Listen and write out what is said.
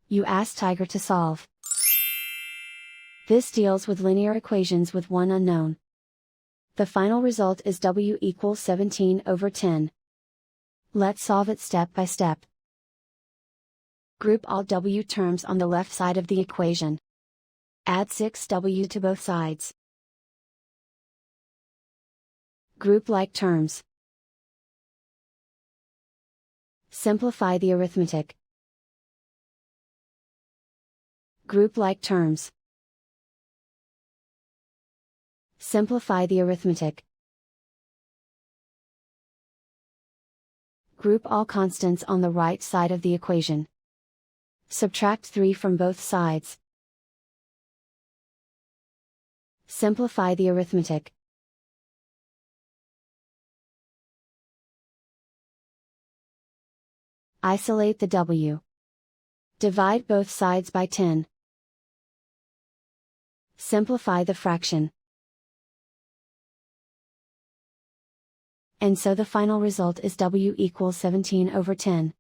You ask Tiger to solve. This deals with linear equations with one unknown. The final result is w equals 17/10. Let's solve it step by step. Group all w terms on the left side of the equation. Add 6w to both sides. Group like terms. Simplify the arithmetic. Group like terms. Simplify the arithmetic. Group all constants on the right side of the equation. Subtract 3 from both sides. Simplify the arithmetic. Isolate the w. Divide both sides by 10. Simplify the fraction. And so the final result is w equals 17/10.